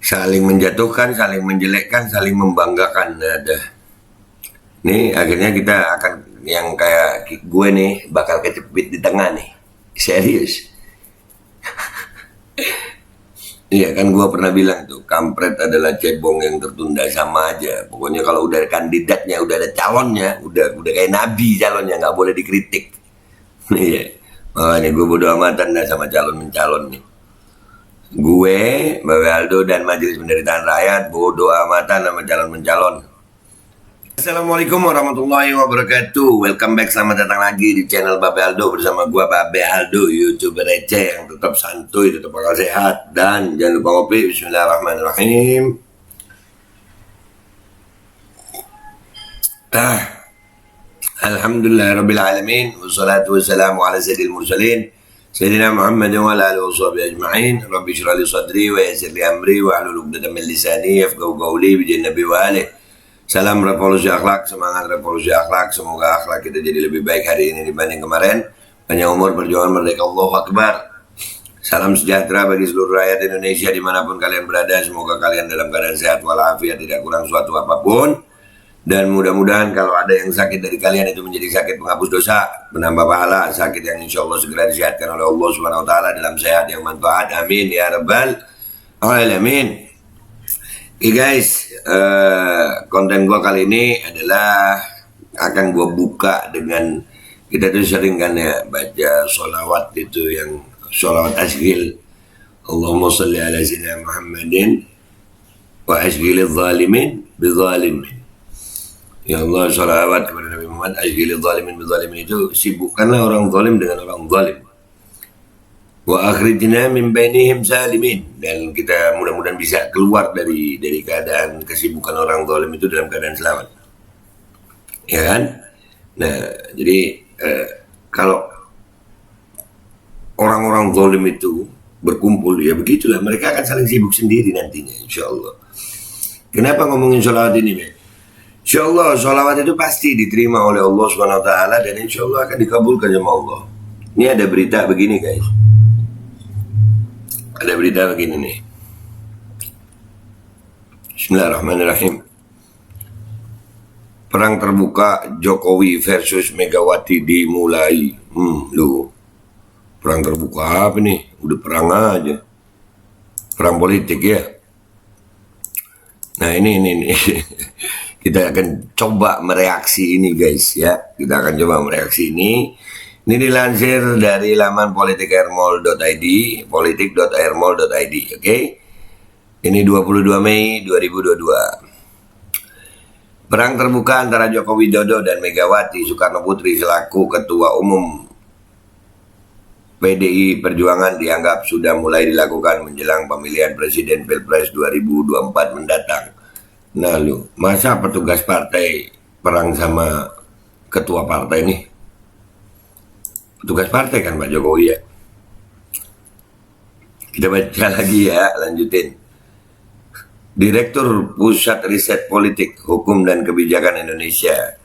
saling menjatuhkan, saling menjelekkan, saling membanggakan. Ada. Nih akhirnya kita akan yang kayak gue nih bakal kecepit di tengah nih. Serius. Iya kan gue pernah bilang tuh, kampret adalah cebong yang tertunda, sama aja. Pokoknya kalau udah ada kandidatnya, udah ada calonnya, udah kayak nabi calonnya, nggak boleh dikritik. Iya. Makanya gue bodo amatan dah sama calon mencalon nih. Gue, Bapak Aldo dan Majelis Penderitaan Rakyat bodo amatan sama calon mencalon. Assalamualaikum warahmatullahi wabarakatuh. Welcome back, selamat datang lagi di channel Bapak Aldo bersama gue Bapak Aldo, YouTuber receh yang tetap santuy, tetap bakal sehat, dan jangan lupa ngopi. Bismillahirrahmanirrahim. Alhamdulillah alamin, wassalatu wassalamu ala sayyidil mursalin Sayyidina Muhammad wa ala alihi washabihi ajma'in. Rabbi shrah li sadri wa yassir li amri wa hlul 'uqdatam min lisani yafqahu qawli bi nabi wa alihi. Salam revolusi akhlak, semangat revolusi akhlak. Semoga akhlak kita jadi lebih baik hari ini dibanding kemarin. Panjang umur, perjuangan merdeka, Allahu Akbar. Salam sejahtera bagi seluruh rakyat Indonesia dimanapun kalian berada. Semoga kalian dalam keadaan sehat walafiat, tidak kurang suatu apapun. Dan mudah-mudahan kalau ada yang sakit dari kalian itu menjadi sakit penghapus dosa, menambah pahala, sakit yang insya Allah segera disehatkan oleh Allah Subhanahu Wa Taala dalam sehat yang manfaat. Amin ya rabbal alamin. Oke guys, konten gue kali ini adalah akan gue buka dengan, kita tuh sering kan ya baca sholawat itu, yang sholawat asghil, Allahumma salli ala sayyidina Muhammadin wa asghilil zalimin bizalimin. Ya Allah, sholawat kepada Nabi Muhammad, asghilil zalimin bizalimin, itu sibukkanlah orang zalim dengan orang zalim. Wa akhrijna min bainihim salimin, dan kita mudah-mudahan bisa keluar dari keadaan kesibukan orang zalim itu dalam keadaan selamat, ya kan? Nah, jadi kalau orang-orang zalim itu berkumpul, ya begitulah, mereka akan saling sibuk sendiri nantinya, insya Allah. Kenapa ngomongin sholawat ini, Be? Insya Allah sholawat itu pasti diterima oleh Allah Subhanahu Wa Taala, dan insya Allah akan dikabulkan sama Allah. Ini ada berita begini guys. Ada berita begini nih. Bismillahirrahmanirrahim. Perang terbuka Jokowi versus Megawati dimulai. Lu. Perang terbuka apa nih? Udah perang aja. Perang politik ya. Nah ini. Kita akan coba mereaksi ini guys ya. Kita akan coba mereaksi ini. Ini dilansir dari laman politikairmall.id, politik.airmall.id, oke? Ini 22 Mei 2022. Perang terbuka antara Joko Widodo dan Megawati Soekarno Putri selaku Ketua Umum PDI Perjuangan dianggap sudah mulai dilakukan menjelang pemilihan Presiden Pilpres 2024 mendatang. Nah lu, masa petugas partai perang sama ketua partai nih? Petugas partai kan Pak Jokowi ya. Kita baca lagi ya, lanjutin. Direktur Pusat Riset Politik, Hukum dan Kebijakan Indonesia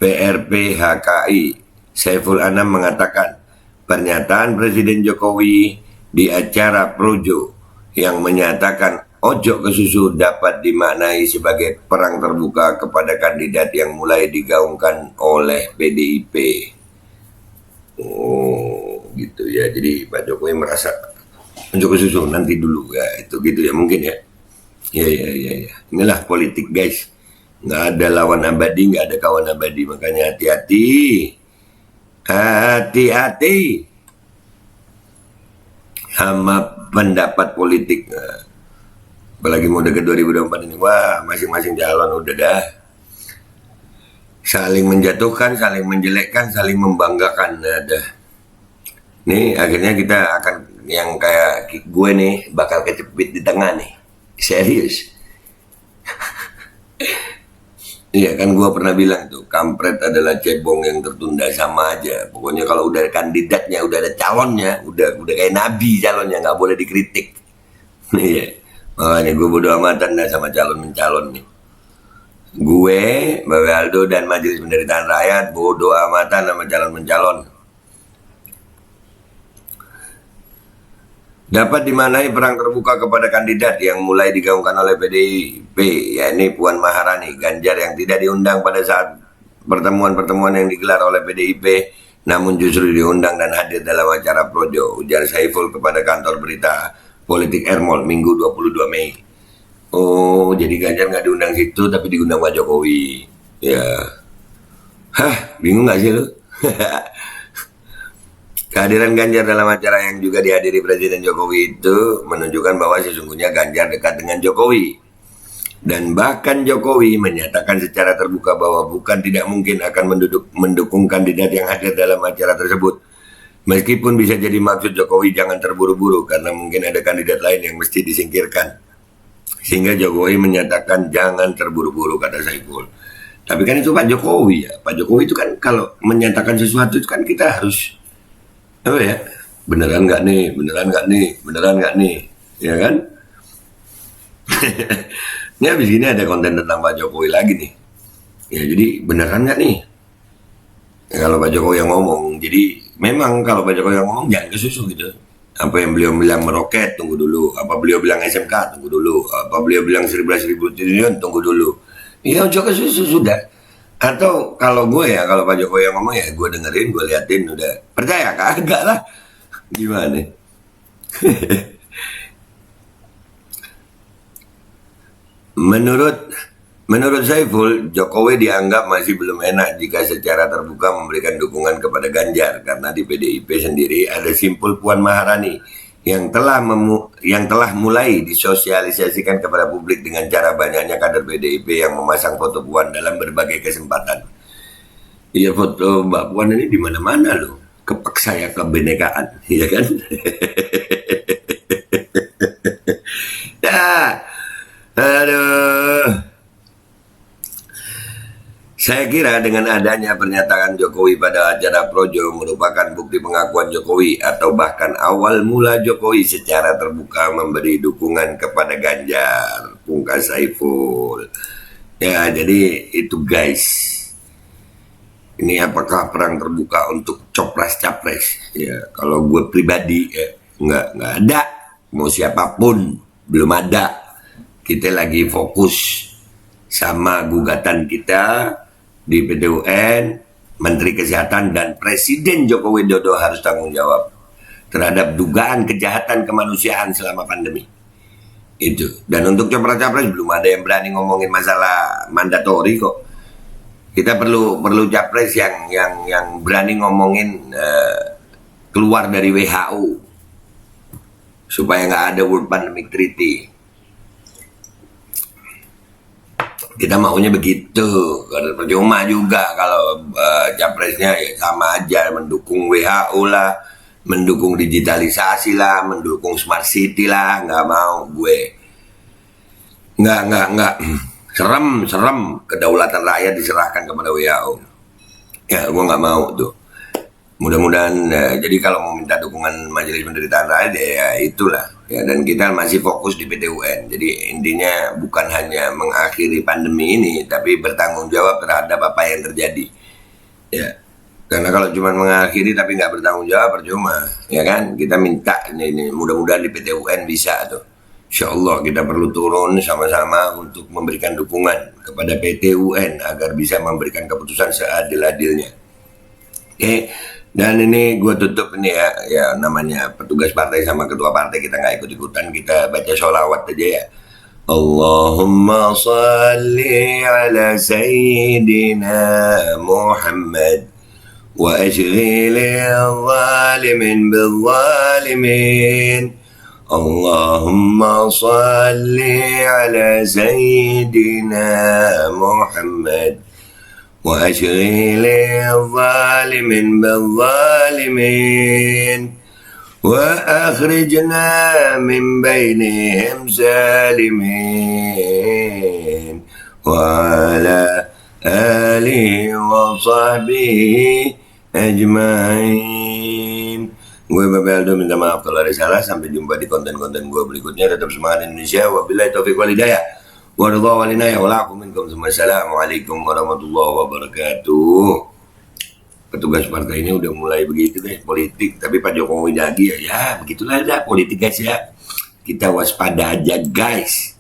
PRPHKI Saiful Anam mengatakan pernyataan Presiden Jokowi di acara Projo yang menyatakan ojo ke susu dapat dimaknai sebagai perang terbuka kepada kandidat yang mulai digaungkan oleh PDIP. Oh gitu ya, jadi Pak Jokowi merasa mencoba susu nanti dulu ya, itu gitu ya mungkin ya. Ya. Inilah politik guys, nggak ada lawan abadi, nggak ada kawan abadi, makanya hati-hati sama pendapat politik. Apalagi mau deket 2024 ini, wah masing-masing calon udah dah saling menjatuhkan, saling menjelekkan, saling membanggakan. Ada. Nih akhirnya kita akan yang kayak gue nih bakal kecepit di tengah nih. Serius. Iya kan gue pernah bilang tuh, kampret adalah cebong yang tertunda, sama aja. Pokoknya kalau udah ada kandidatnya, udah ada calonnya, udah kayak nabi calonnya, nggak boleh dikritik. Iya. Makanya gue bodo amatan dah sama calon mencalon nih. Gue, Bapak Aldo dan Majelis Penderitaan Rakyat bodo amatan sama calon mencalon. Dapat dimaknai perang terbuka kepada kandidat yang mulai digaungkan oleh PDIP, yakni Puan Maharani. Ganjar yang tidak diundang pada saat pertemuan-pertemuan yang digelar oleh PDIP, namun justru diundang dan hadir dalam acara Projo, ujar Saiful kepada kantor berita Politik Ermol Minggu 22 Mei. Oh, jadi Ganjar nggak diundang situ, tapi diundang Pak Jokowi. Ya, bingung nggak sih lu? Kehadiran Ganjar dalam acara yang juga dihadiri Presiden Jokowi itu menunjukkan bahwa sesungguhnya Ganjar dekat dengan Jokowi. Dan bahkan Jokowi menyatakan secara terbuka bahwa bukan tidak mungkin akan mendukung kandidat yang hadir dalam acara tersebut. Meskipun bisa jadi maksud Jokowi jangan terburu-buru karena mungkin ada kandidat lain yang mesti disingkirkan. Sehingga Jokowi menyatakan jangan terburu-buru, kata Saiful. Tapi kan itu Pak Jokowi ya. Pak Jokowi itu kan kalau menyatakan sesuatu itu kan kita harus apa ya, beneran nggak nih, beneran nggak nih, beneran nggak nih, ya kan? Ini habis ini ada konten tentang Pak Jokowi lagi nih. Ya jadi beneran nggak nih? Ya, kalau Pak Jokowi yang ngomong, jadi memang kalau Pak Jokowi yang ngomong jangan kesusu gitu. Apa yang beliau bilang meroket, tunggu dulu. Apa beliau bilang SMK, tunggu dulu. Apa beliau bilang 11.000 triliun, tunggu dulu. Ya ojo kesusu sudah. Atau kalau gue ya, kalau Pak Jokowi yang ngomong ya gue dengerin, gue liatin, udah. Percaya kagak lah. Gimana? Menurut Saiful, Jokowi dianggap masih belum enak jika secara terbuka memberikan dukungan kepada Ganjar karena di PDIP sendiri ada simpul Puan Maharani yang telah mulai disosialisasikan kepada publik dengan cara banyaknya kader PDIP yang memasang foto Puan dalam berbagai kesempatan. Iya, foto Mbak Puan ini di mana-mana loh. Kepeksa ya kebenekaan, iya kan? Ya, aduh. Saya kira dengan adanya pernyataan Jokowi pada acara Projo merupakan bukti pengakuan Jokowi atau bahkan awal mula Jokowi secara terbuka memberi dukungan kepada Ganjar, pungkas Saiful. Ya, jadi itu guys. Ini apakah perang terbuka untuk copras-capres? Ya, kalau gue pribadi ya, nggak ada. Mau siapapun belum ada. Kita lagi fokus sama gugatan kita di PT UN, Menteri Kesehatan dan Presiden Joko Widodo harus tanggung jawab terhadap dugaan kejahatan kemanusiaan selama pandemi. Itu. Dan untuk capres-capres belum ada yang berani ngomongin masalah mandatori kok. Kita perlu capres yang berani ngomongin keluar dari WHO supaya nggak ada World Pandemic Treaty. Kita maunya begitu, karena percuma juga kalau capresnya ya sama aja mendukung WHO lah, mendukung digitalisasi lah, mendukung smart city lah, nggak mau gue. Nggak. Serem kedaulatan rakyat diserahkan kepada WHO. Ya, gue nggak mau tuh. Mudah-mudahan, jadi kalau mau minta dukungan Majelis Penderitaan Rakyat ya itulah. Ya, dan kita masih fokus di PT UN. Jadi intinya bukan hanya mengakhiri pandemi ini, tapi bertanggung jawab terhadap apa yang terjadi. Ya, karena kalau cuma mengakhiri tapi nggak bertanggung jawab percuma. Ya kan, kita minta ini mudah-mudahan di PT UN bisa tuh. Insya Allah kita perlu turun sama-sama untuk memberikan dukungan kepada PT UN agar bisa memberikan keputusan seadil-adilnya. Oke. Dan ini gue tutup ini ya namanya petugas partai sama ketua partai kita nggak ikut-ikutan, kita baca sholawat aja ya. Allahumma salli ala Sayyidina Muhammad wa ashghilil zalimin bil zalimin. Allahumma salli ala Sayyidina Muhammad وأشغل الظالمين بالظالمين وأخرجنا من بينهم سالمين وعلى آله وصحبه أجمعين. Gue Bapak Aldo minta maaf kalau ada salah. Sampai jumpa di konten-konten gue berikutnya. Tetap semangat Indonesia. Wabillahi taufiq wal hidayah. Wassalamualaikum warahmatullahi wabarakatuh. petugas partai ini udah mulai begitu guys, politik. Tapi Pak Jokowi lagi ya begitulah dah politik guys ya. Kita waspada aja guys.